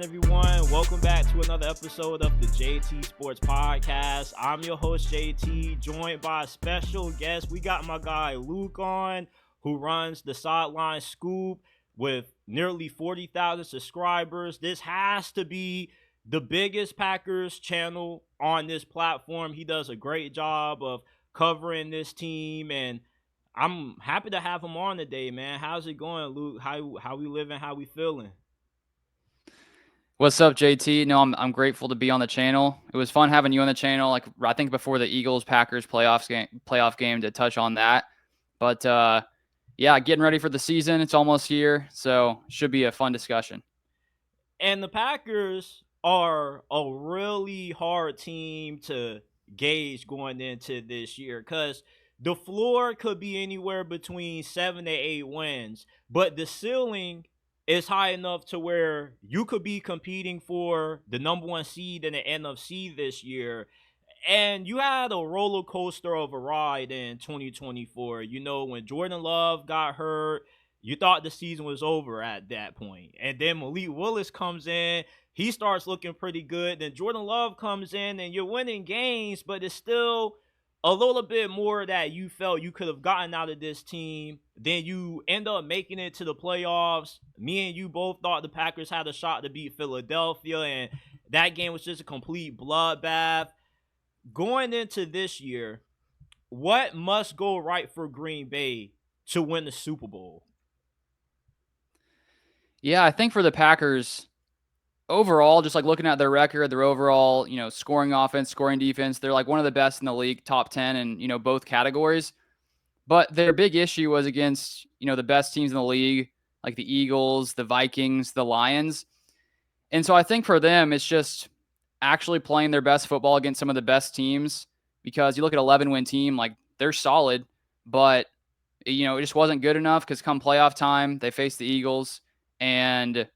everyone? Welcome back to another episode of the JT Sports Podcast. I'm your host, JT, joined by a special guest. We got my guy Luke on, who runs the Sideline Scoop with nearly 40,000 subscribers. This has to be the biggest Packers channel on this platform. He does a great job of covering this team, and I'm happy to have him on today, man. How's it going, Luke? How we living? How we feeling? What's up, JT? No, I'm grateful to be on the channel. It was fun having you on the channel. Like I think before the Eagles Packers playoff game to touch on that. But yeah, getting ready for the season. It's almost here, so should be a fun discussion. And the Packers are a really hard team to gauge going into this year because the floor could be anywhere between 7 to 8 wins, but the ceiling is high enough to where you could be competing for the number one seed in the NFC this year. And you had a roller coaster of a ride in 2024. You know, when Jordan Love got hurt, you thought the season was over at that point. And then Malik Willis comes in. He starts looking pretty good. Then Jordan Love comes in and you're winning games, but it's still a little bit more that you felt you could have gotten out of this team. Then you end up making it to the playoffs. Me and you both thought the Packers had a shot to beat Philadelphia, and that game was just a complete bloodbath. Going into this year, what must go right for Green Bay to win the Super Bowl? Yeah, I think for the Packers overall, just like looking at their record, their overall, scoring offense, scoring defense, they're like one of the best in the league, top 10 in, both categories. But their big issue was against, the best teams in the league, like the Eagles, the Vikings, the Lions. And so I think for them, it's just actually playing their best football against some of the best teams, because you look at 11-win team, like they're solid, but it just wasn't good enough because come playoff time, they face the Eagles and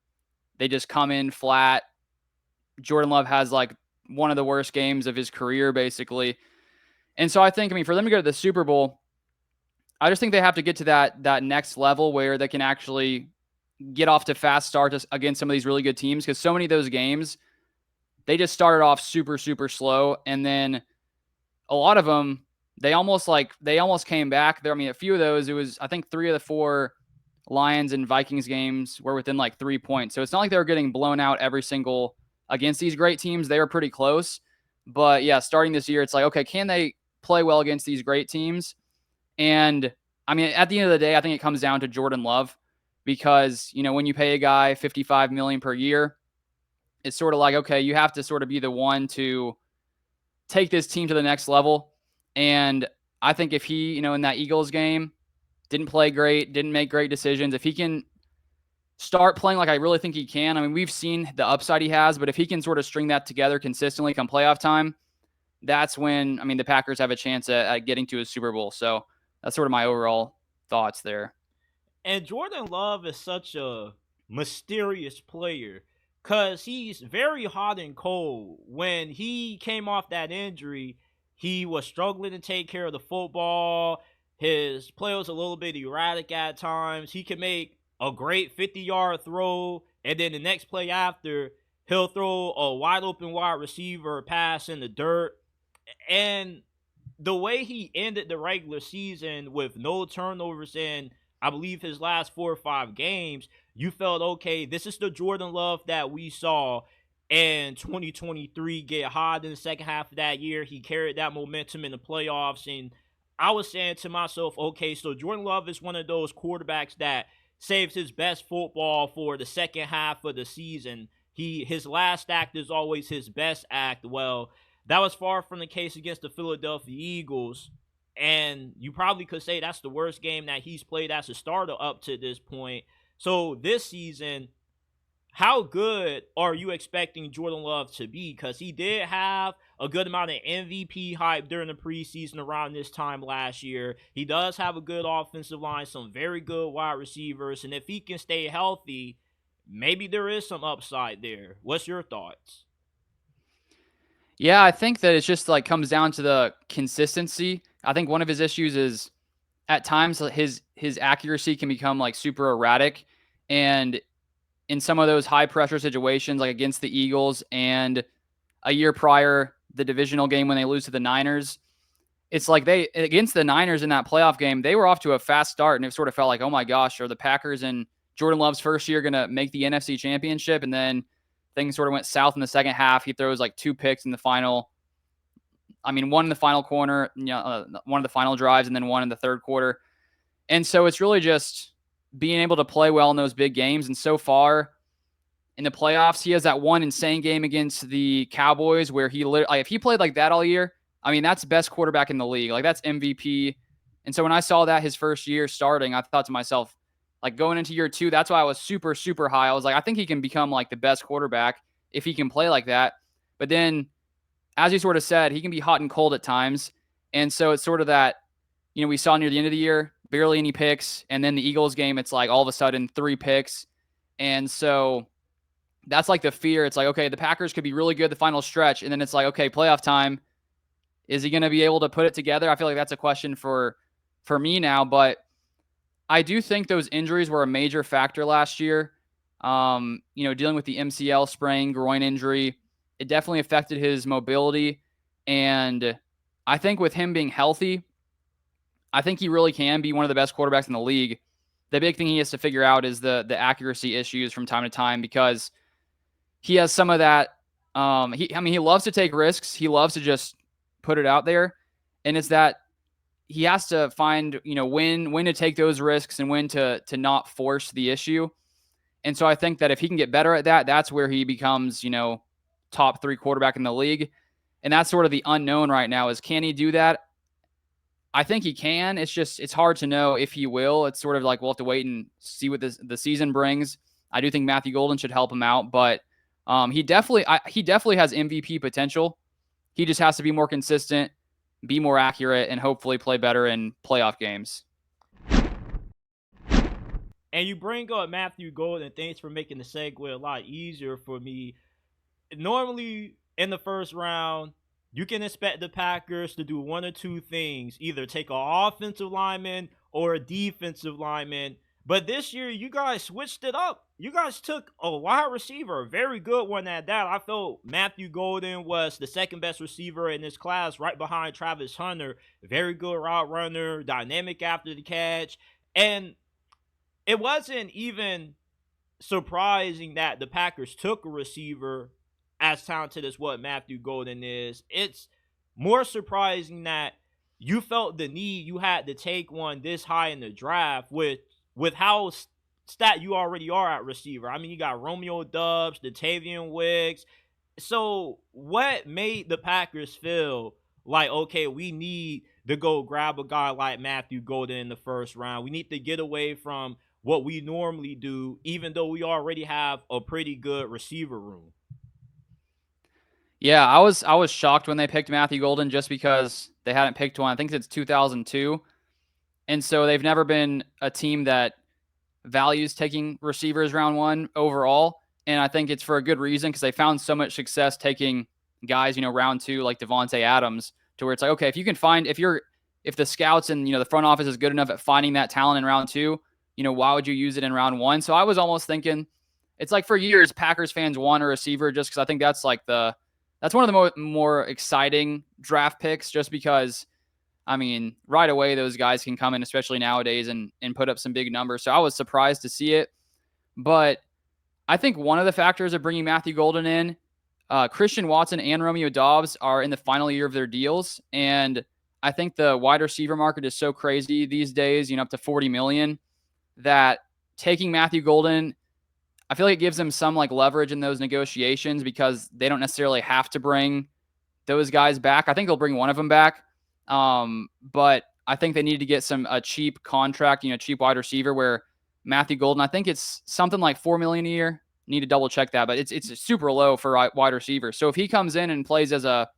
they just come in flat. Jordan Love has like one of the worst games of his career, basically. And so I think, for them to go to the Super Bowl, I just think they have to get to that next level where they can actually get off to fast starts against some of these really good teams, because so many of those games, they just started off super, super slow. And then a lot of them, they almost came back there. A few of those, it was, I think 3 of the 4 Lions and Vikings games were within like 3 points. So it's not like they were getting blown out every single against these great teams. They were pretty close. But yeah, starting this year, it's like, okay, can they play well against these great teams? And at the end of the day, I think it comes down to Jordan Love, because, when you pay a guy $55 million per year, it's sort of like, okay, you have to sort of be the one to take this team to the next level. And I think if he, in that Eagles game, didn't play great, didn't make great decisions, if he can start playing like I really think he can, we've seen the upside he has, but if he can sort of string that together consistently come playoff time, that's when, the Packers have a chance at getting to a Super Bowl. So that's sort of my overall thoughts there. And Jordan Love is such a mysterious player because he's very hot and cold. When he came off that injury, he was struggling to take care of the football. His play was a little bit erratic at times. He can make a great 50-yard throw, and then the next play after, he'll throw a wide open wide receiver pass in the dirt. And the way he ended the regular season with no turnovers in, I believe, his last 4 or 5 games, you felt, okay, this is the Jordan Love that we saw in 2023 get hot in the second half of that year. He carried that momentum in the playoffs, and I was saying to myself, okay, so Jordan Love is one of those quarterbacks that saves his best football for the second half of the season. His last act is always his best act. Well, that was far from the case against the Philadelphia Eagles, and you probably could say that's the worst game that he's played as a starter up to this point. So this season, how good are you expecting Jordan Love to be? Because he did have a good amount of MVP hype during the preseason around this time last year. He does have a good offensive line, some very good wide receivers, and if he can stay healthy, maybe there is some upside there. What's your thoughts? Yeah, I think that it's just like comes down to the consistency. I think one of his issues is at times his accuracy can become like super erratic, and in some of those high pressure situations, like against the Eagles and a year prior, the divisional game when they lose to the Niners. It's like they, against the Niners in that playoff game, they were off to a fast start, and it sort of felt like, oh my gosh, are the Packers in Jordan Love's first year going to make the NFC Championship? And then things sort of went south in the second half. He throws like 2 picks in the final. I mean, one in the final corner, one of the final drives, and then one in the third quarter. And so it's really just being able to play well in those big games. And so far in the playoffs, he has that one insane game against the Cowboys where he literally, if he played like that all year, I mean, that's best quarterback in the league. Like, that's MVP. And so when I saw that his first year starting, I thought to myself, like, going into year 2, that's why I was super, super high. I was like, I think he can become like the best quarterback if he can play like that. But then, as you sort of said, he can be hot and cold at times. And so it's sort of that, we saw near the end of the year, barely any picks. And then the Eagles game, it's like all of a sudden 3 picks. And so that's like the fear. It's like, okay, the Packers could be really good the final stretch. And then it's like, okay, playoff time. Is he going to be able to put it together? I feel like that's a question for me now. But I do think those injuries were a major factor last year. Dealing with the MCL sprain, groin injury, it definitely affected his mobility. And I think with him being healthy, I think he really can be one of the best quarterbacks in the league. The big thing he has to figure out is the accuracy issues from time to time, because he has some of that. He loves to take risks. He loves to just put it out there. And it's that he has to find, when to take those risks and when to not force the issue. And so I think that if he can get better at that, that's where he becomes, top 3 quarterback in the league. And that's sort of the unknown right now, is can he do that? I think he can. It's hard to know if he will. It's sort of like we'll have to wait and see what the season brings. I do think Matthew Golden should help him out, but he definitely has MVP potential. He just has to be more consistent, be more accurate, and hopefully play better in playoff games. And you bring up Matthew Golden. Thanks for making the segue a lot easier for me. Normally, in the first round, you can expect the Packers to do one or two things, either take an offensive lineman or a defensive lineman. But this year, you guys switched it up. You guys took a wide receiver, a very good one at that. I felt Matthew Golden was the second best receiver in this class, right behind Travis Hunter. Very good route runner, dynamic after the catch. And it wasn't even surprising that the Packers took a receiver as talented as what Matthew Golden is. It's more surprising that you felt the need, you had to take one this high in the draft with how stat you already are at receiver. I mean, you got Romeo Doubs, Dontayvion Wicks. So what made the Packers feel like, okay, we need to go grab a guy like Matthew Golden in the first round? We need to get away from what we normally do, even though we already have a pretty good receiver room. Yeah, I was shocked when they picked Matthew Golden, just because they hadn't picked one. I think it's 2002. And so they've never been a team that values taking receivers round 1 overall. And I think it's for a good reason, because they found so much success taking guys, round 2, like Devontae Adams, to where it's like, okay, if you can find, if the scouts and, the front office is good enough at finding that talent in round 2, why would you use it in round 1? So I was almost thinking, it's like for years, Packers fans want a receiver just because I think that's like that's one of the more exciting draft picks, just because, I mean, right away, those guys can come in, especially nowadays, and put up some big numbers. So I was surprised to see it. But I think one of the factors of bringing Matthew Golden in, Christian Watson and Romeo Doubs are in the final year of their deals. And I think the wide receiver market is so crazy these days, up to $40 million, that taking Matthew Golden, I feel like it gives them some like leverage in those negotiations, because they don't necessarily have to bring those guys back. I think they'll bring one of them back. But I think they need to get a cheap contract, cheap wide receiver, where Matthew Golden, I think it's something like $4 million a year. Need to double check that, but it's super low for wide receiver. So if he comes in and plays as a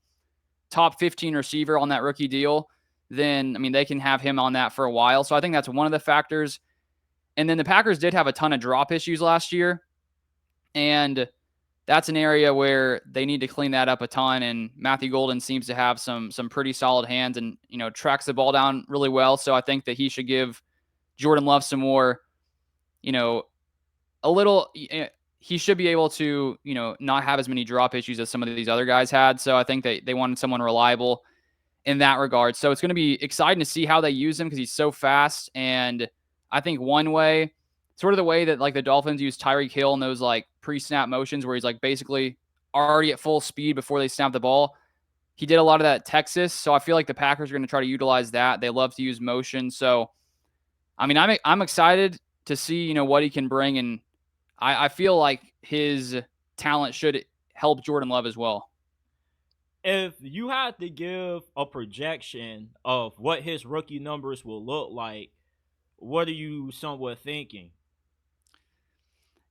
top 15 receiver on that rookie deal, then, I mean, they can have him on that for a while. So I think that's one of the factors. And then the Packers did have a ton of drop issues last year, and that's an area where they need to clean that up a ton. And Matthew Golden seems to have some pretty solid hands and, tracks the ball down really well. So I think that he should give Jordan Love some more, a little, he should be able to, not have as many drop issues as some of these other guys had. So I think they wanted someone reliable in that regard. So it's going to be exciting to see how they use him because he's so fast. And I think one way, sort of the way that like the Dolphins use Tyreek Hill in those like pre-snap motions where he's like basically already at full speed before they snap the ball. He did a lot of that at Texas. So I feel like the Packers are going to try to utilize that. They love to use motion. So, I mean, I'm excited to see, what he can bring. And I feel like his talent should help Jordan Love as well. If you had to give a projection of what his rookie numbers will look like, what are you somewhat thinking?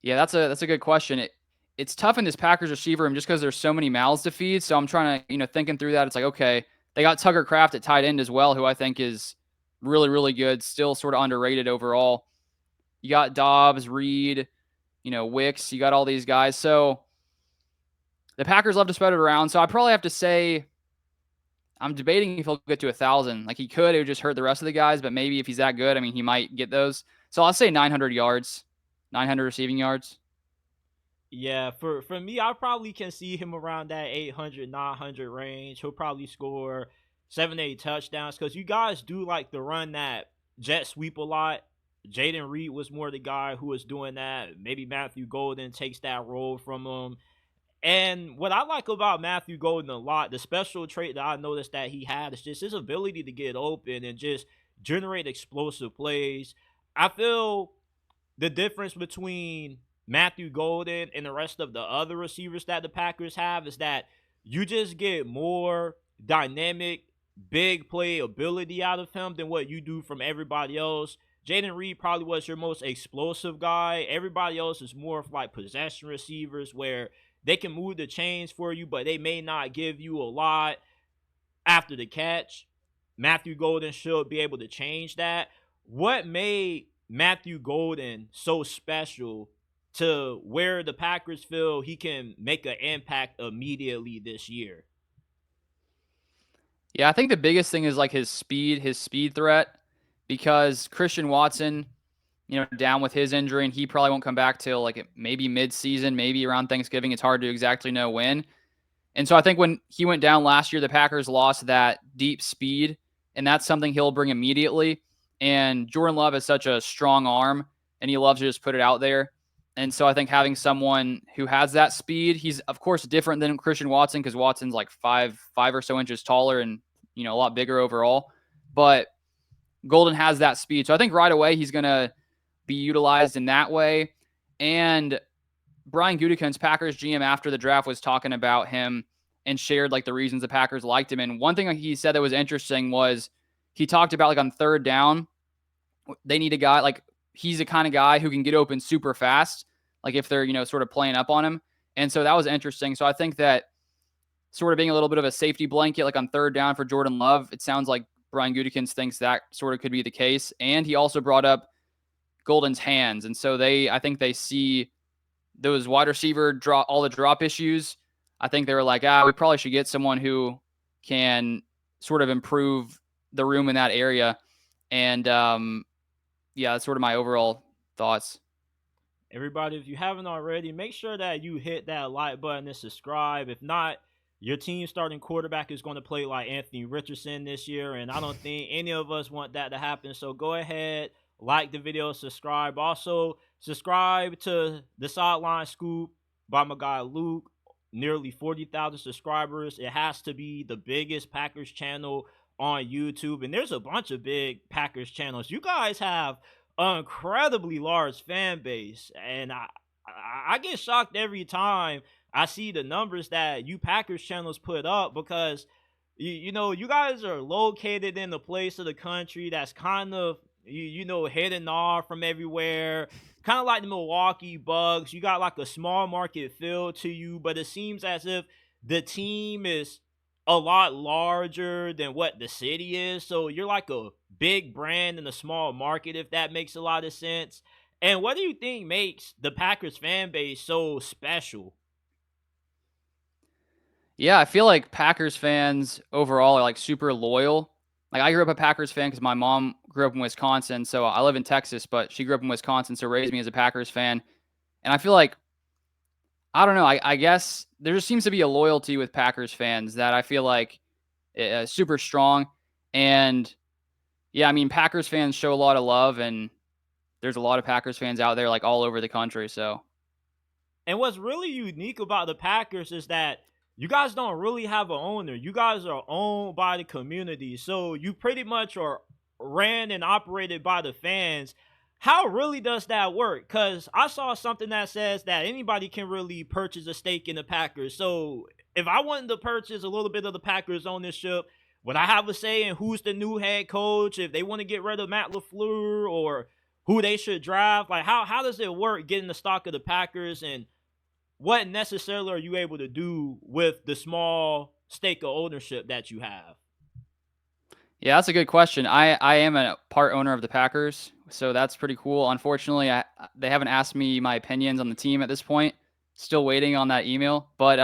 Yeah, that's a good question. It's tough in this Packers receiver room just because there's so many mouths to feed. So I'm trying to, thinking through that. It's like, okay, they got Tucker Kraft at tight end as well, who I think is really, really good, still sort of underrated overall. You got Dobbs, Reed, Wicks. You got all these guys. So the Packers love to spread it around. So I probably have to say I'm debating if he'll get to 1,000. Like he could, it would just hurt the rest of the guys. But maybe if he's that good, I mean, he might get those. So I'll say 900 yards, 900 receiving yards. Yeah, for me, I probably can see him around that 800, 900 range. He'll probably score 7, 8 touchdowns because you guys do like to run that jet sweep a lot. Jaden Reed was more the guy who was doing that. Maybe Matthew Golden takes that role from him. And what I like about Matthew Golden a lot, the special trait that I noticed that he had is just his ability to get open and just generate explosive plays. I feel the difference between Matthew Golden and the rest of the other receivers that the Packers have is that you just get more dynamic, big play ability out of him than what you do from everybody else. Jaden Reed probably was your most explosive guy. Everybody else is more of like possession receivers where they can move the chains for you, but they may not give you a lot after the catch. Matthew Golden should be able to change that. What made Matthew Golden so special to where the Packers feel he can make an impact immediately this year? Yeah, I think the biggest thing is like his speed threat, because Christian Watson, down with his injury, and he probably won't come back till like maybe mid-season, maybe around Thanksgiving. It's hard to exactly know when. And so I think when he went down last year, the Packers lost that deep speed, and that's something he'll bring immediately. And Jordan Love has such a strong arm, and he loves to just put it out there. And so I think having someone who has that speed, he's of course different than Christian Watson because Watson's like five or so inches taller and a lot bigger overall. But Golden has that speed, so I think right away he's gonna be utilized in that way. And Brian Gutekunst, Packers GM, after the draft was talking about him and shared like the reasons the Packers liked him. And one thing he said that was interesting was he talked about like on third down, they need a guy like he's the kind of guy who can get open super fast, like if they're, sort of playing up on him. And so that was interesting. So I think that sort of being a little bit of a safety blanket, like on third down for Jordan Love, it sounds like Brian Gutekunst thinks that sort of could be the case. And he also brought up Golden's hands. And so I think they see those wide receiver all the drop issues. I think they were like, we probably should get someone who can sort of improve the room in that area. And yeah, that's sort of my overall thoughts. Everybody, if you haven't already, make sure that you hit that like button and subscribe. If not, your team starting quarterback is going to play like Anthony Richardson this year, and I don't think any of us want that to happen. So go ahead, like the video, subscribe. Also, subscribe to the Sideline Scoop by my guy Luke. Nearly 40,000 subscribers. It has to be the biggest Packers channel on YouTube, and there's a bunch of big Packers channels. You guys have an incredibly large fan base, and I get shocked every time I see the numbers that you Packers channels put up because you guys are located in a place of the country that's kind of hidden off from everywhere, kind of like the Milwaukee Bucks. You got like a small market feel to you, but it seems as if the team is a lot larger than what the city is. So you're like a big brand in a small market, if that makes a lot of sense. And what do you think makes the Packers fan base so special? Yeah, I feel like Packers fans overall are like super loyal. Like I grew up a Packers fan because my mom grew up in Wisconsin. So I live in Texas, but she grew up in Wisconsin, so raised me as a Packers fan. And I feel like I don't know. I guess there just seems to be a loyalty with Packers fans that I feel like super strong. And yeah, I mean, Packers fans show a lot of love, and there's a lot of Packers fans out there like all over the country. So And what's really unique about the Packers is that you guys don't really have an owner. You guys are owned by the community. So you pretty much are ran and operated by the fans. How really does that work? Because I saw something that says that anybody can really purchase a stake in the Packers. So if I wanted to purchase a little bit of the Packers ownership, would I have a say in who's the new head coach? If they want to get rid of Matt LaFleur or who they should draft? Like how does it work getting the stock of the Packers, and what necessarily are you able to do with the small stake of ownership that you have? yeah, that's a good question. I am a part owner of the Packers, so that's pretty cool. Unfortunately, they haven't asked me my opinions on the team at this point. Still waiting on that email, but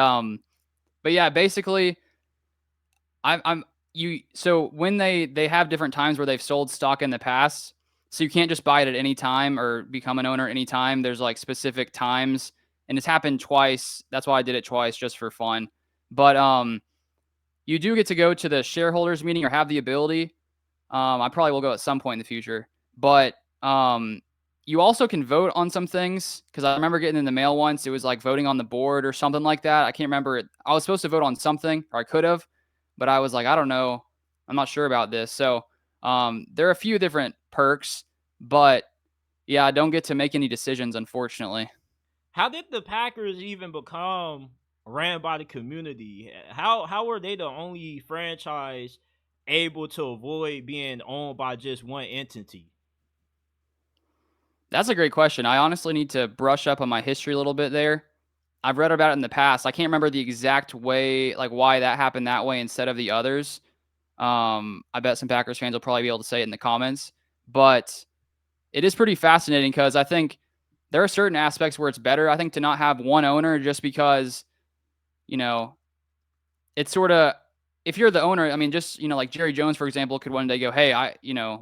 yeah, basically, I'm you. So when they have different times where they've sold stock in the past, so you can't just buy it at any time or become an owner anytime. There's like specific times, and it's happened twice. That's why I did it twice just for fun. But you do get to go to the shareholders meeting or have the ability. I probably will go at some point in the future, but you also can vote on some things, because I remember getting in the mail once. It was like voting on the board or something like that. I can't remember it. I was supposed to vote on something, or I could have, but I was like, I don't know. I'm not sure about this. So there are a few different perks, but yeah, I don't get to make any decisions, unfortunately. How did the Packers even become ran by the community? How were they the only franchise able to avoid being owned by just one entity? That's a great question. I honestly need to brush up on my history a little bit there. I've read about it in the past. I can't remember the exact way, like why that happened that way instead of the others. I bet some Packers fans will probably be able to say it in the comments, but it is pretty fascinating because I think there are certain aspects where it's better, I think, to not have one owner, just because, you know, it's sort of, if you're the owner, I mean, just, like Jerry Jones, for example, could one day go, hey,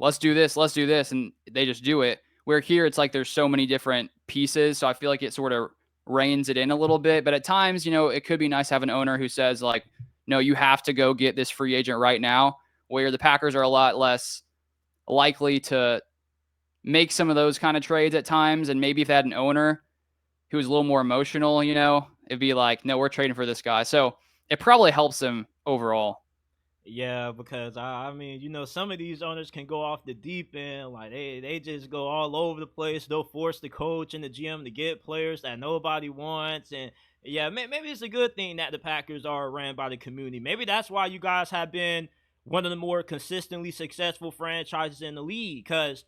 let's do this. And they just do it. Where here, it's like there's so many different pieces. So I feel like it sort of reins it in a little bit. But at times, it could be nice to have an owner who says, like, no, you have to go get this free agent right now, where the Packers are a lot less likely to make some of those kind of trades at times. And maybe if they had an owner who was a little more emotional, it'd be like, no, we're trading for this guy. So it probably helps them overall. Yeah, because I mean, some of these owners can go off the deep end. Like they just go all over the place. They'll force the coach and the GM to get players that nobody wants. And yeah, maybe it's a good thing that the Packers are ran by the community. Maybe that's why you guys have been one of the more consistently successful franchises in the league. Because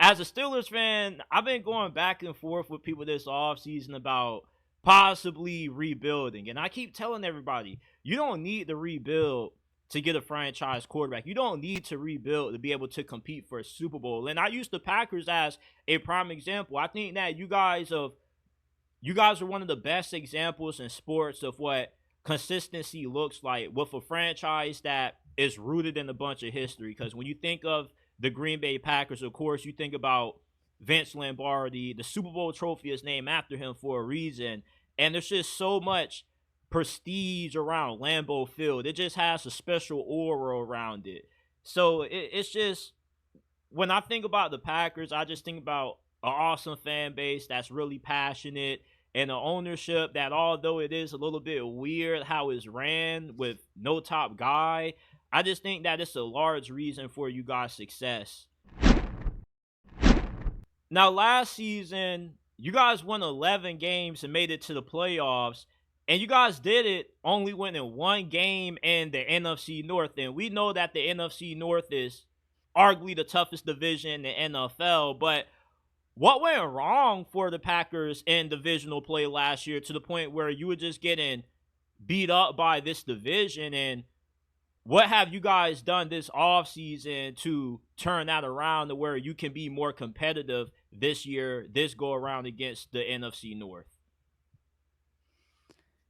as a Steelers fan, I've been going back and forth with people this offseason about possibly rebuilding. And I keep telling everybody, you don't need to rebuild to get a franchise quarterback. You don't need to rebuild to be able to compete for a Super Bowl. And I use the Packers as a prime example. I think that you guys are one of the best examples in sports of what consistency looks like with a franchise that is rooted in a bunch of history. Because when you think of the Green Bay Packers, of course, you think about Vince Lombardi. The Super Bowl trophy is named after him for a reason. And there's just so much prestige around Lambeau Field. It just has a special aura around it. So it's just, when I think about the Packers, I just think about an awesome fan base that's really passionate, and the ownership that, although it is a little bit weird how it's ran with no top guy, I just think that it's a large reason for you guys' success. Now, last season, you guys won 11 games and made it to the playoffs. And you guys did it only winning one game in the NFC North. And we know that the NFC North is arguably the toughest division in the NFL. But what went wrong for the Packers in divisional play last year to the point where you were just getting beat up by this division? And what have you guys done this offseason to turn that around to where you can be more competitive this year, this go around against the NFC North?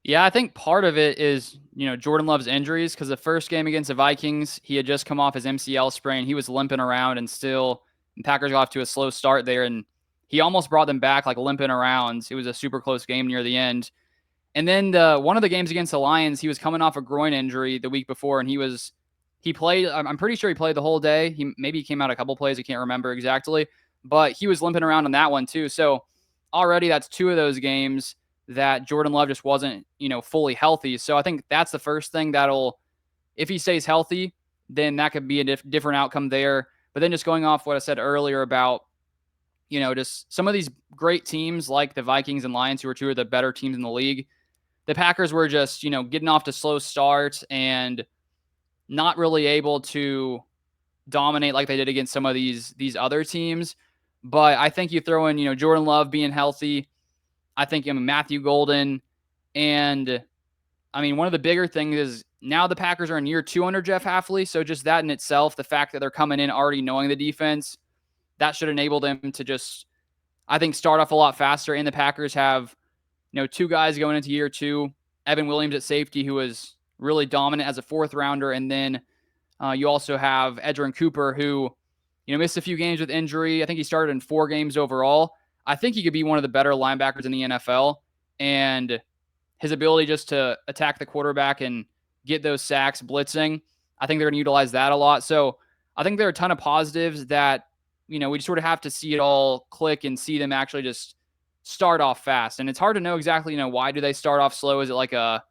Yeah, I think part of it is, Jordan Love's injuries, because the first game against the Vikings, he had just come off his MCL sprain. He was limping around, and still the Packers got off to a slow start there, and he almost brought them back like limping around. It was a super close game near the end. And then one of the games against the Lions, he was coming off a groin injury the week before, and he played. I'm pretty sure he played the whole day. He came out a couple plays. I can't remember exactly, but he was limping around on that one too. So already that's two of those games that Jordan Love just wasn't fully healthy. So I think that's the first thing that'll, if he stays healthy, then that could be a different outcome there. But then just going off what I said earlier about just some of these great teams like the Vikings and Lions, who are two of the better teams in the league. The Packers were just, getting off to slow starts and not really able to dominate like they did against some of these other teams. But I think you throw in, Jordan Love being healthy. I think Matthew Golden. And, one of the bigger things is now the Packers are in year 2 under Jeff Hafley. So just that in itself, the fact that they're coming in already knowing the defense, that should enable them to just, I think, start off a lot faster. And the Packers have, 2 guys going into year 2. Evan Williams at safety, who was really dominant as a 4th rounder. And then you also have Edgerrin Cooper, who, missed a few games with injury. I think he started in 4 games overall. I think he could be one of the better linebackers in the NFL. And his ability just to attack the quarterback and get those sacks, blitzing, I think they're going to utilize that a lot. So I think there are a ton of positives that, we sort of have to see it all click and see them actually just start off fast. And it's hard to know exactly, why do they start off slow? Is it like a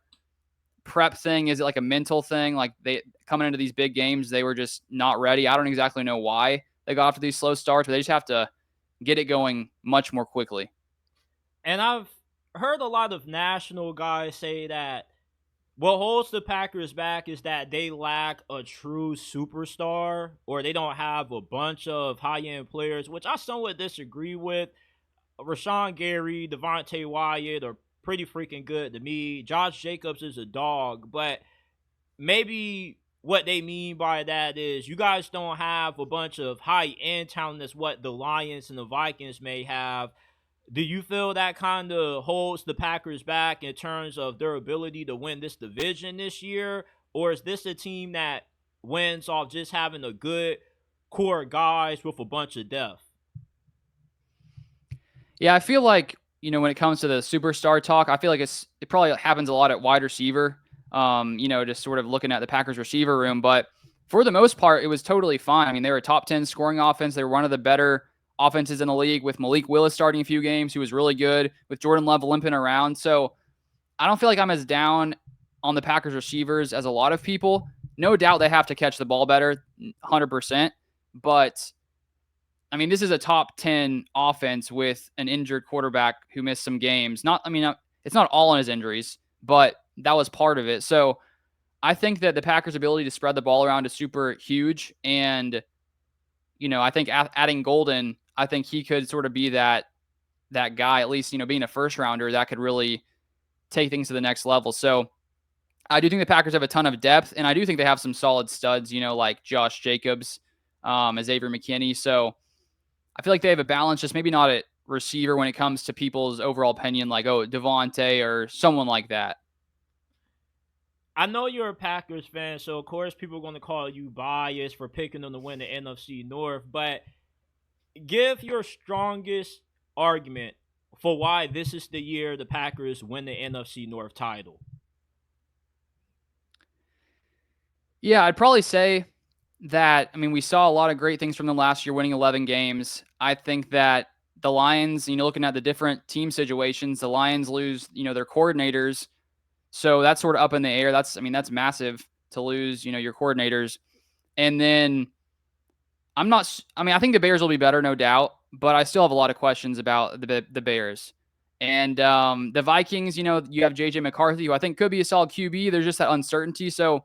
prep thing? Is it like a mental thing? Like they coming into these big games, they were just not ready. I don't exactly know why they got off to these slow starts, but they just have to get it going much more quickly. And I've heard a lot of national guys say that what holds the Packers back is that they lack a true superstar, or they don't have a bunch of high-end players, which I somewhat disagree with. Rashawn Gary, Devontae Wyatt are pretty freaking good to me. Josh Jacobs is a dog, but maybe what they mean by that is you guys don't have a bunch of high-end talent as what the Lions and the Vikings may have. Do you feel that kind of holds the Packers back in terms of their ability to win this division this year? Or is this a team that wins off just having a good core guys with a bunch of depth? Yeah, I feel like, when it comes to the superstar talk, I feel like it probably happens a lot at wide receiver, just sort of looking at the Packers receiver room. But for the most part, it was totally fine. They were a top 10 scoring offense. They were one of the better offenses in the league, with Malik Willis starting a few games, who was really good, with Jordan Love limping around. So I don't feel like I'm as down on the Packers receivers as a lot of people. No doubt they have to catch the ball better, 100%. But, this is a top 10 offense with an injured quarterback who missed some games. It's not all on his injuries, but that was part of it. So I think that the Packers' ability to spread the ball around is super huge. And, I think adding Golden, I think he could sort of be that guy, at least, being a first rounder, that could really take things to the next level. So I do think the Packers have a ton of depth, and I do think they have some solid studs, like Josh Jacobs, Xavier McKinney. So I feel like they have a balance, just maybe not at receiver when it comes to people's overall opinion, like, oh, Devontae or someone like that. I know you're a Packers fan, so of course people are going to call you biased for picking them to win the NFC North, but give your strongest argument for why this is the year the Packers win the NFC North title. Yeah, I'd probably say that, we saw a lot of great things from them last year, winning 11 games. I think that the Lions, looking at the different team situations, the Lions lose, their coordinators. So that's sort of up in the air. That's massive to lose, your coordinators. And then I think the Bears will be better, no doubt, but I still have a lot of questions about the Bears. And the Vikings, you have J.J. McCarthy, who I think could be a solid QB. There's just that uncertainty. So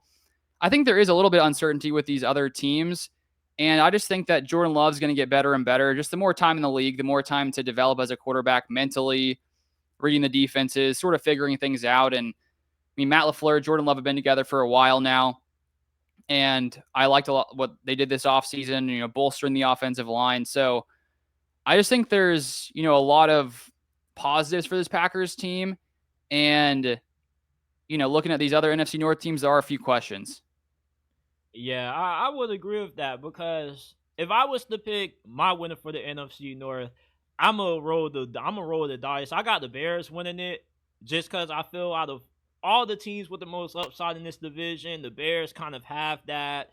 I think there is a little bit of uncertainty with these other teams. And I just think that Jordan Love's going to get better and better. Just the more time in the league, the more time to develop as a quarterback mentally, reading the defenses, sort of figuring things out. And Matt LaFleur, Jordan Love have been together for a while now. And I liked a lot what they did this offseason, bolstering the offensive line. So I just think there's, a lot of positives for this Packers team. And, looking at these other NFC North teams, there are a few questions. Yeah, I would agree with that, because if I was to pick my winner for the NFC North, I'm gonna roll the dice. I got the Bears winning it, just because I feel out of all the teams with the most upside in this division, the Bears kind of have that.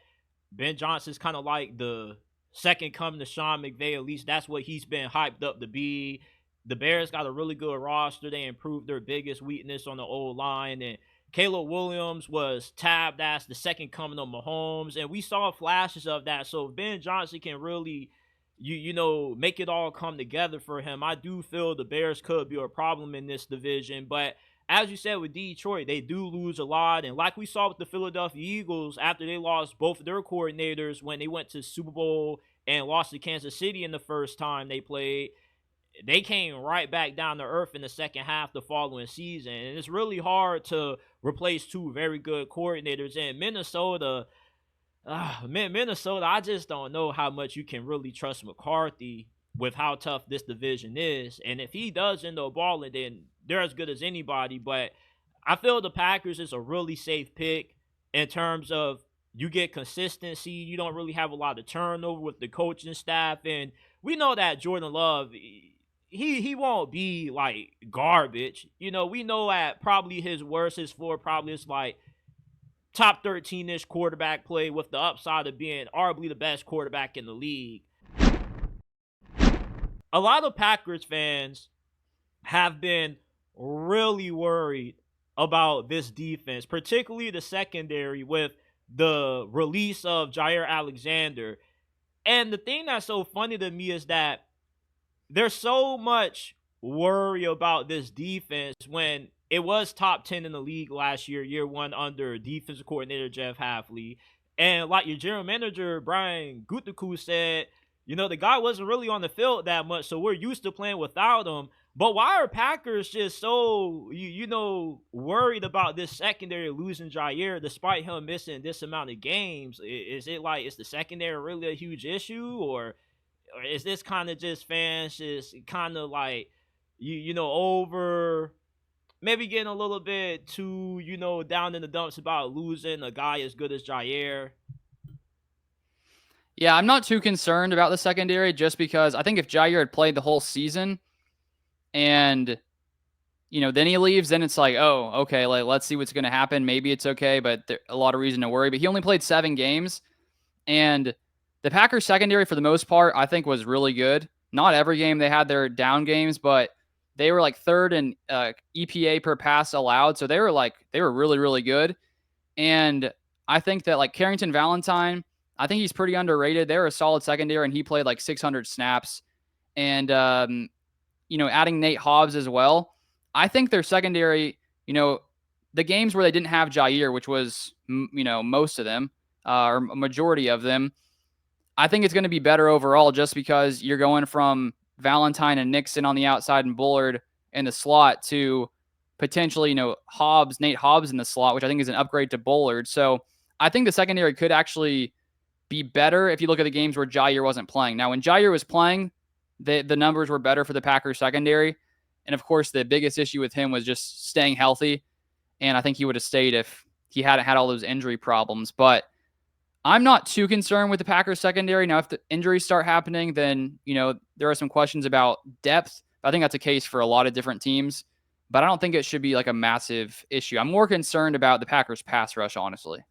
Ben Johnson's kind of like the second coming to Sean McVay. At least that's what he's been hyped up to be. The Bears got a really good roster. They improved their biggest weakness on the old line. And Caleb Williams was tabbed as the second coming of Mahomes. And we saw flashes of that. So if Ben Johnson can really, make it all come together for him, I do feel the Bears could be a problem in this division. But as you said with Detroit, they do lose a lot. And like we saw with the Philadelphia Eagles, after they lost both of their coordinators when they went to Super Bowl and lost to Kansas City in the first time they played, they came right back down to earth in the second half the following season. And it's really hard to replace two very good coordinators. And Minnesota, I just don't know how much you can really trust McCarthy with how tough this division is. And if he does end up balling, then they're as good as anybody. But I feel the Packers is a really safe pick in terms of you get consistency. You don't really have a lot of turnover with the coaching staff. And we know that Jordan Love, he won't be like garbage. We know at probably his worst, his floor probably is like top 13-ish quarterback play with the upside of being arguably the best quarterback in the league. A lot of Packers fans have been really worried about this defense, particularly the secondary with the release of Jaire Alexander. And the thing that's so funny to me is that there's so much worry about this defense when it was top 10 in the league last year, year one under defensive coordinator Jeff Hafley. And like your general manager, Brian Gutekunst said, the guy wasn't really on the field that much, so we're used to playing without him. But why are Packers just so, worried about this secondary losing Jaire despite him missing this amount of games? Is it like, is the secondary really a huge issue? Or is this kind of just fans just kind of like, over maybe getting a little bit too, down in the dumps about losing a guy as good as Jaire? Yeah, I'm not too concerned about the secondary just because I think if Jaire had played the whole season and, then he leaves, then it's like, oh, okay, let's see what's going to happen. Maybe it's okay, but there's a lot of reason to worry. But he only played 7 games, and the Packers secondary for the most part, I think, was really good. Not every game they had their down games, but they were like third in EPA per pass allowed. So they were really, really good. And I think that like Carrington Valentine, I think he's pretty underrated. They're a solid secondary, and he played like 600 snaps. And, adding Nate Hobbs as well. I think their secondary, the games where they didn't have Jaire, which was, most of them, or majority of them, I think it's going to be better overall just because you're going from Valentine and Nixon on the outside and Bullard in the slot to potentially, Nate Hobbs in the slot, which I think is an upgrade to Bullard. So I think the secondary could actually be better if you look at the games where Jaire wasn't playing. Now, when Jaire was playing, the numbers were better for the Packers secondary. And of course, the biggest issue with him was just staying healthy. And I think he would have stayed if he hadn't had all those injury problems. But I'm not too concerned with the Packers secondary. Now, if the injuries start happening, then, there are some questions about depth. I think that's a case for a lot of different teams. But I don't think it should be like a massive issue. I'm more concerned about the Packers pass rush, honestly.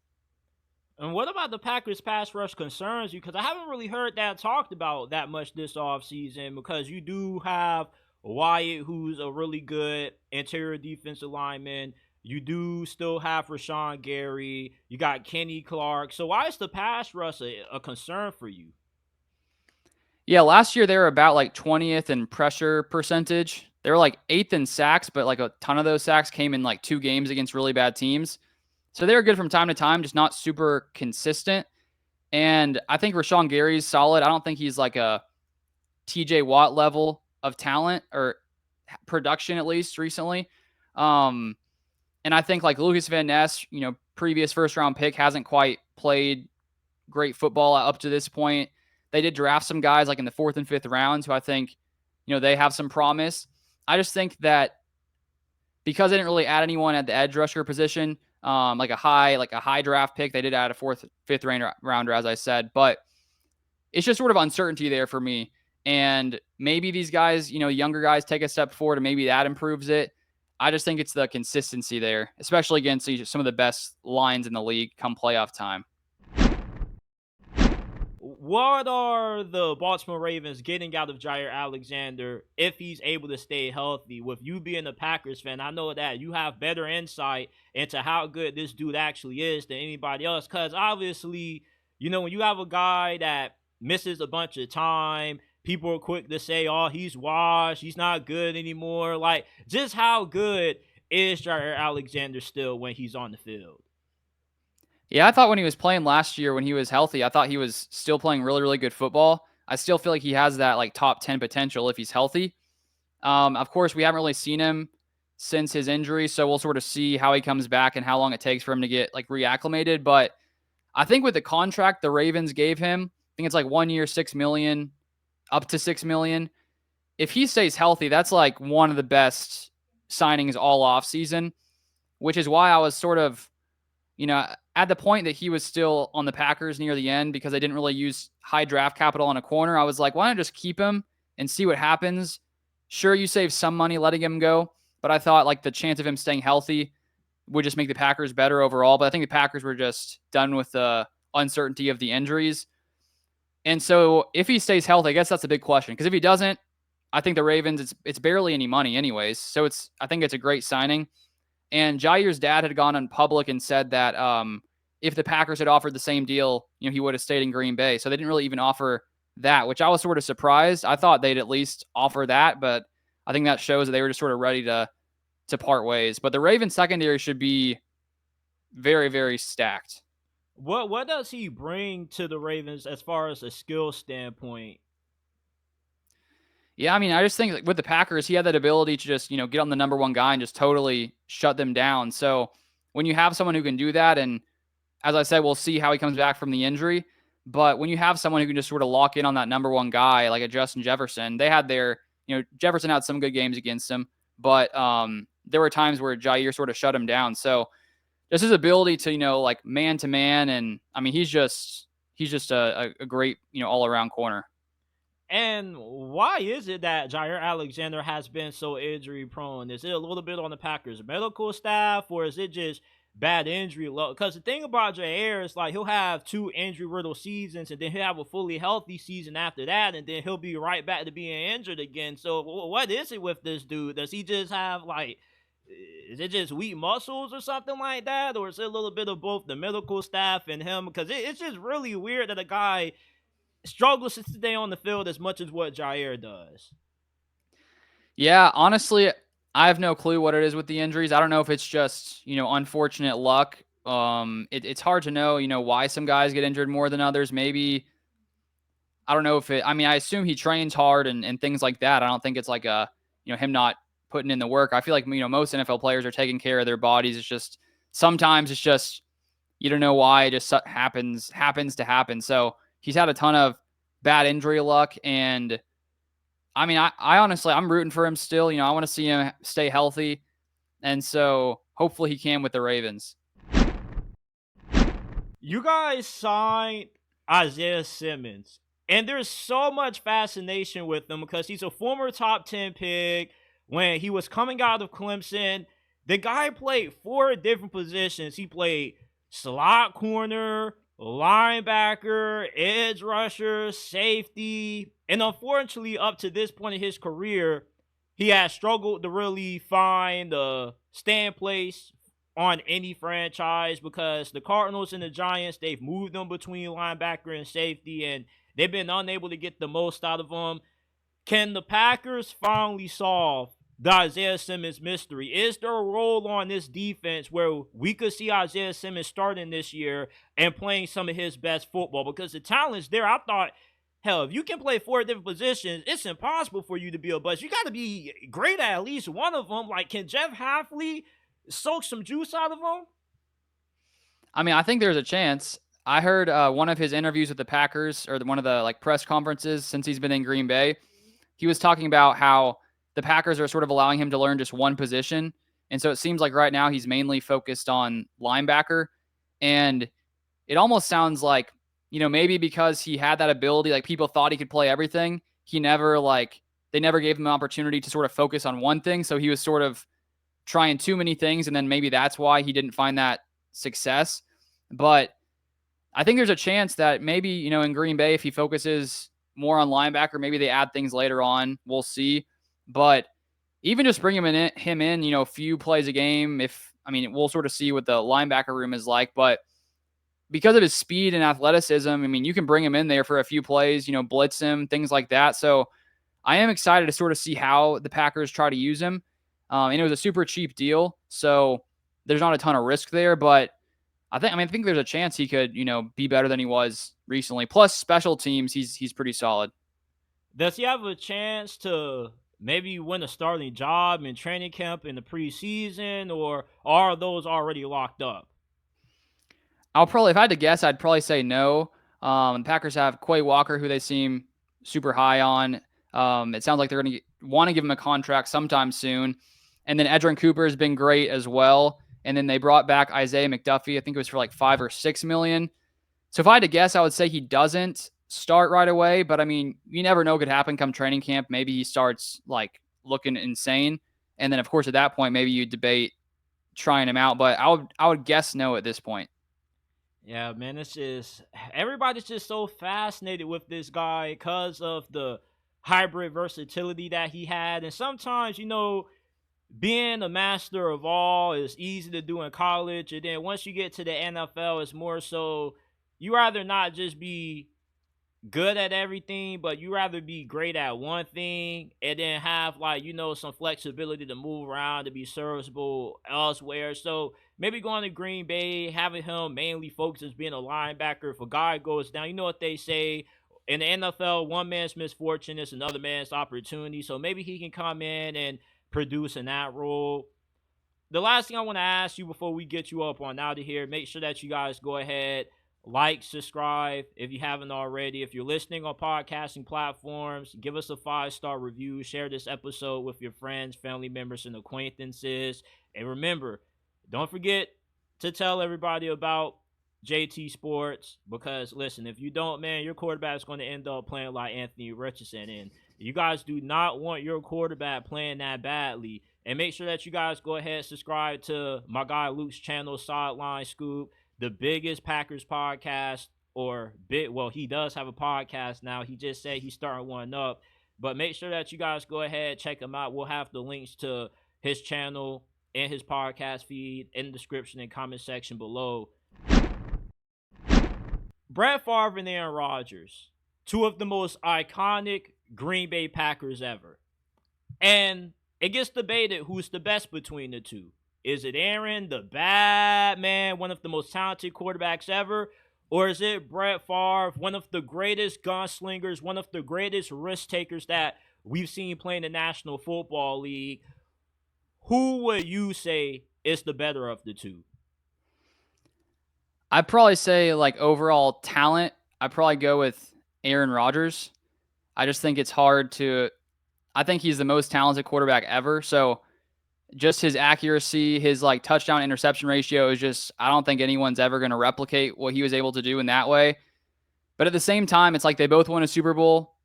And what about the Packers pass rush concerns you? Because I haven't really heard that talked about that much this offseason, because you do have Wyatt, who's a really good interior defensive lineman. You do still have Rashawn Gary. You got Kenny Clark. So why is the pass rush a concern for you? Yeah, last year they were about like 20th in pressure percentage. They were like 8th in sacks, but like a ton of those sacks came in like 2 games against really bad teams. So they were good from time to time, just not super consistent. And I think Rashawn Gary's solid. I don't think he's like a TJ Watt level of talent or production, at least recently. And I think like Lucas Van Ness, previous first-round pick, hasn't quite played great football up to this point. They did draft some guys like in the 4th and 5th rounds who I think, they have some promise. I just think that because they didn't really add anyone at the edge rusher position, like a high draft pick, they did add a 4th, 5th rounder, as I said, but it's just sort of uncertainty there for me. And maybe these guys, younger guys take a step forward and maybe that improves it. I just think it's the consistency there, especially against some of the best lines in the league come playoff time. What are the Baltimore Ravens getting out of Jaire Alexander if he's able to stay healthy? With you being a Packers fan, I know that you have better insight into how good this dude actually is than anybody else. Because obviously, when you have a guy that misses a bunch of time, people are quick to say, oh, he's washed, he's not good anymore. Like, just how good is Jaire Alexander still when he's on the field? Yeah, I thought when he was playing last year, when he was healthy, I thought he was still playing really, really good football. I still feel like he has that like top 10 potential if he's healthy. Of course, we haven't really seen him since his injury, so we'll sort of see how he comes back and how long it takes for him to get like reacclimated. But I think with the contract the Ravens gave him, I think it's like 1 year, 6 million, up to 6 million. If he stays healthy, that's like one of the best signings all off season, which is why I was sort of, at the point that he was still on the Packers near the end because they didn't really use high draft capital on a corner. I was like, why not just keep him and see what happens? Sure, you save some money letting him go, but I thought like the chance of him staying healthy would just make the Packers better overall. But I think the Packers were just done with the uncertainty of the injuries. And so if he stays healthy, I guess that's a big question. Because if he doesn't, I think the Ravens, it's barely any money anyways. So I think it's a great signing. And Jaire's dad had gone on public and said that if the Packers had offered the same deal, he would have stayed in Green Bay. So they didn't really even offer that, which I was sort of surprised. I thought they'd at least offer that, but I think that shows that they were just sort of ready to part ways. But the Ravens secondary should be very, very stacked. What does he bring to the Ravens as far as a skill standpoint? Yeah, I mean, I just think like with the Packers, he had that ability to just, get on the number one guy and just totally shut them down. So when you have someone who can do that, and as I said, we'll see how he comes back from the injury. But when you have someone who can just sort of lock in on that number one guy, like a Justin Jefferson, they had Jefferson had some good games against him, but there were times where Jaire sort of shut him down. So just his ability to, like man to man. And I mean, he's just a great, all around corner. And why is it that Jaire Alexander has been so injury prone? Is it a little bit on the Packers medical staff, or is it just bad injury luck? Because the thing about Jaire is like he'll have 2 injury riddled seasons, and then he'll have a fully healthy season after that, and then he'll be right back to being injured again. So what is it with this dude? Does he just have like, is it just weak muscles or something like that, or is it a little bit of both the medical staff and him? Because it's just really weird that a guy struggles to stay on the field as much as what Jaire does. Yeah, honestly, I have no clue what it is with the injuries. I don't know if it's just, unfortunate luck. It's hard to know, why some guys get injured more than others. Maybe, I don't know if I assume he trains hard and things like that. I don't think it's like him not putting in the work. I feel like, most NFL players are taking care of their bodies. It's just, sometimes it's just, you don't know why, it just happens to happen. So he's had a ton of bad injury luck, and I mean, I honestly, I'm rooting for him still. I want to see him stay healthy, and so hopefully he can with the Ravens. You guys signed Isaiah Simmons, and there's so much fascination with him because he's a former top 10 pick. When he was coming out of Clemson, the guy played 4 different positions. He played slot corner, linebacker, edge rusher, safety, and unfortunately, up to this point in his career, he has struggled to really find a stand place on any franchise because the Cardinals and the Giants, they've moved him between linebacker and safety, and they've been unable to get the most out of him. Can the Packers finally solve the Isaiah Simmons mystery? Is there a role on this defense where we could see Isaiah Simmons starting this year and playing some of his best football? Because the talent's there. I thought, hell, if you can play 4 different positions, it's impossible for you to be a bust. You got to be great at least one of them. Like, can Jeff Hafley soak some juice out of him? I mean, I think there's a chance. I heard one of his interviews with the Packers, or one of the like press conferences since he's been in Green Bay. He was talking about how the Packers are sort of allowing him to learn just one position. And so it seems like right now he's mainly focused on linebacker. And it almost sounds like, maybe because he had that ability, like people thought he could play everything. They never gave him an opportunity to sort of focus on one thing. So he was sort of trying too many things, and then maybe that's why he didn't find that success. But I think there's a chance that maybe, in Green Bay, if he focuses more on linebacker, maybe they add things later on. We'll see. But even just bring him in, a few plays a game. We'll sort of see what the linebacker room is like. But because of his speed and athleticism, you can bring him in there for a few plays, blitz him, things like that. So I am excited to sort of see how the Packers try to use him. And it was a super cheap deal, so there's not a ton of risk there. But I think there's a chance he could, be better than he was recently. Plus special teams, he's pretty solid. Does he have a chance to maybe win a starting job in training camp in the preseason, or are those already locked up? If I had to guess, I'd probably say no. The Packers have Quay Walker, who they seem super high on. It sounds like they're going to want to give him a contract sometime soon. And then Edgerrin Cooper has been great as well. And then they brought back Isaiah McDuffie. I think it was for like $5 or $6 million. So if I had to guess, I would say he doesn't start right away. But you never know what could happen come training camp. Maybe he starts like looking insane. And then of course at that point, maybe you debate trying him out. But I would guess no at this point. Yeah, man, it's just everybody's just so fascinated with this guy because of the hybrid versatility that he had. And sometimes, being a master of all is easy to do in college. And then once you get to the NFL, it's more so you rather not just be good at everything, but you rather be great at one thing and then have some flexibility to move around to be serviceable elsewhere. So maybe going to Green Bay, having him mainly focus as being a linebacker. If a guy goes down, you know what they say in the NFL, one man's misfortune is another man's opportunity. So maybe he can come in and produce in that role. The last thing I want to ask you before we get you up on out of here, make sure that you guys go ahead, like, subscribe if you haven't already. If you're listening on podcasting platforms, give us a 5-star review. Share this episode with your friends, family members, and acquaintances. And remember, don't forget to tell everybody about JT Sports, because listen, if you don't, man, your quarterback's going to end up playing like Anthony Richardson, and you guys do not want your quarterback playing that badly. And make sure that you guys go ahead and subscribe to my guy Luke's channel, Sideline Scoop, the biggest Packers podcast, he does have a podcast now. He just said he's starting one up. But make sure that you guys go ahead, check him out. We'll have the links to his channel and his podcast feed in the description and comment section below. Brett Favre and Aaron Rodgers, two of the most iconic Green Bay Packers ever. And it gets debated who's the best between the two. Is it Aaron, the bad man, one of the most talented quarterbacks ever? Or is it Brett Favre, one of the greatest gunslingers, one of the greatest risk takers that we've seen play in the National Football League? Who would you say is the better of the two? I'd probably say overall talent, I'd probably go with Aaron Rodgers. I just think it's hard I think he's the most talented quarterback ever. So just his accuracy, his touchdown interception ratio is just, I don't think anyone's ever going to replicate what he was able to do in that way. But at the same time, it's they both won a Super Bowl.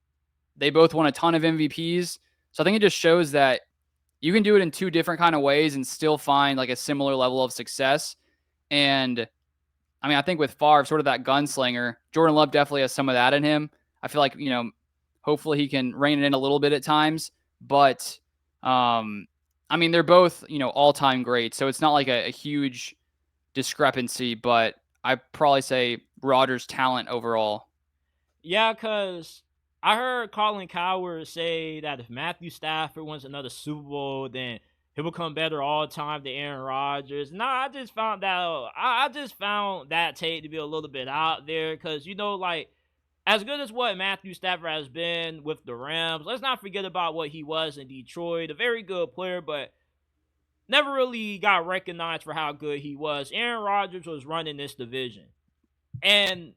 They both won a ton of MVPs. So I think it just shows that you can do it in two different kind of ways and still find a similar level of success. And I think with Favre, sort of that gunslinger, Jordan Love definitely has some of that in him. I feel hopefully he can rein it in a little bit at times. But they're both, all-time great. So it's not a huge discrepancy, but I'd probably say Rodgers' talent overall. Yeah, because I heard Colin Cowherd say that if Matthew Stafford wins another Super Bowl, then he'll become better all the time than Aaron Rodgers. I just found that take to be a little bit out there because, as good as what Matthew Stafford has been with the Rams, let's not forget about what he was in Detroit. A very good player, but never really got recognized for how good he was. Aaron Rodgers was running this division. And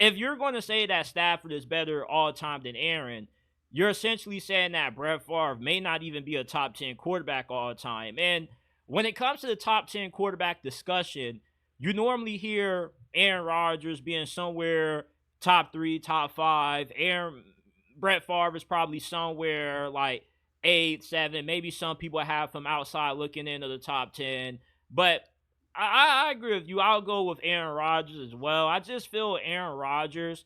if you're going to say that Stafford is better all time than Aaron, you're essentially saying that Brett Favre may not even be a top 10 quarterback all the time. And when it comes to the top 10 quarterback discussion, you normally hear Aaron Rodgers being somewhere top 3, top 5. Brett Favre is probably somewhere 8, 7. Maybe some people have from outside looking into the top 10. But I agree with you. I'll go with Aaron Rodgers as well. I just feel Aaron Rodgers,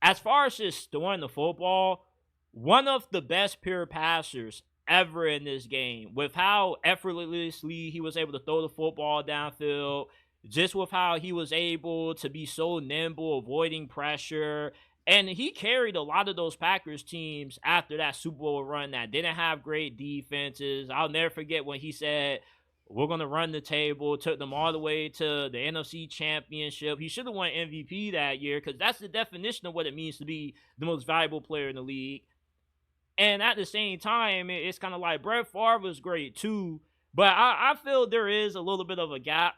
as far as just throwing the football, one of the best pure passers ever in this game. With how effortlessly he was able to throw the football downfield, just with how he was able to be so nimble, avoiding pressure. And he carried a lot of those Packers teams after that Super Bowl run that didn't have great defenses. I'll never forget when he said, we're going to run the table, took them all the way to the NFC Championship. He should have won MVP that year because that's the definition of what it means to be the most valuable player in the league. And at the same time, it's kind of like Brett Favre was great too. But I feel there is a little bit of a gap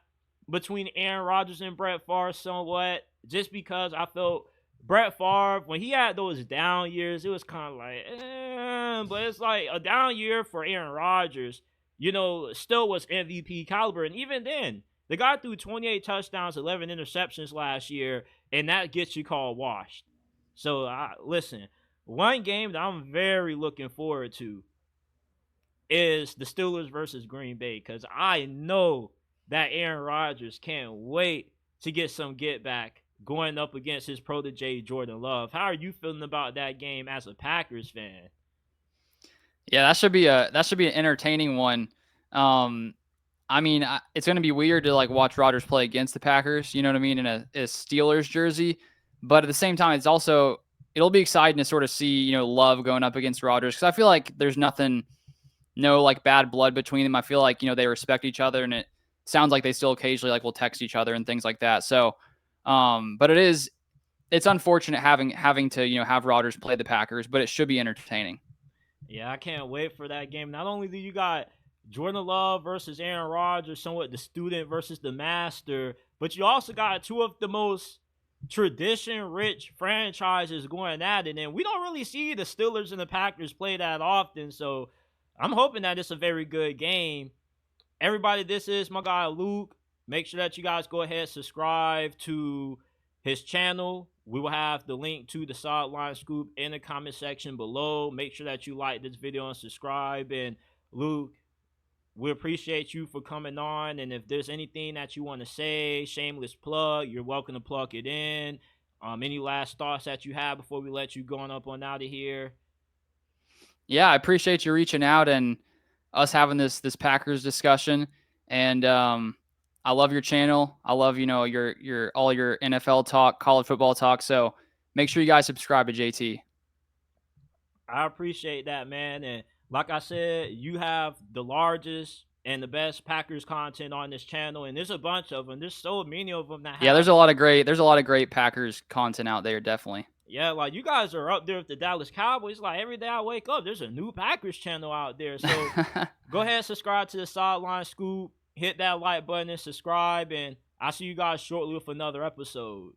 between Aaron Rodgers and Brett Favre somewhat, just because I felt Brett Favre, when he had those down years, it was kind of like, but it's like a down year for Aaron Rodgers, still was MVP caliber. And even then, the guy threw 28 touchdowns, 11 interceptions last year, and that gets you called washed. So, listen, one game that I'm very looking forward to is the Steelers versus Green Bay, because I know that Aaron Rodgers can't wait to get some get back going up against his protege, Jordan Love. How are you feeling about that game as a Packers fan? Yeah, that should be an entertaining one. I mean, it's going to be weird to like watch Rodgers play against the Packers, you know what I mean, in a Steelers jersey. But at the same time, it'll be exciting to sort of see, Love going up against Rodgers, because I feel like there's no like bad blood between them. I feel like, they respect each other, and it sounds like they still occasionally like will text each other and things like that. So, but it's unfortunate having to, have Rodgers play the Packers, but it should be entertaining. Yeah, I can't wait for that game. Not only do you got Jordan Love versus Aaron Rodgers, somewhat the student versus the master, but you also got two of the most tradition-rich franchises going at it, and we don't really see the Steelers and the Packers play that often, so I'm hoping that it's a very good game. Everybody, this is my guy Luke. Make sure that you guys go ahead and subscribe to his channel. We will have the link to the Sideline Scoop in the comment section below. Make sure that you like this video and subscribe. And Luke, we appreciate you for coming on. And if there's anything that you want to say, shameless plug, you're welcome to plug it in. Any last thoughts that you have before we let you go on up on out of here? Yeah, I appreciate you reaching out and us having this Packers discussion. And I love your channel. I love, your all your NFL talk, college football talk. So make sure you guys subscribe to JT. I appreciate that, man. And like I said, you have the largest and the best Packers content on this channel, and there's a bunch of them. There's so many of them that have. Yeah, there's a lot of great Packers content out there, definitely. Yeah, like you guys are up there with the Dallas Cowboys. Like every day I wake up, there's a new Packers channel out there. So go ahead and subscribe to the Sideline Scoop. Hit that like button and subscribe, and I'll see you guys shortly with another episode.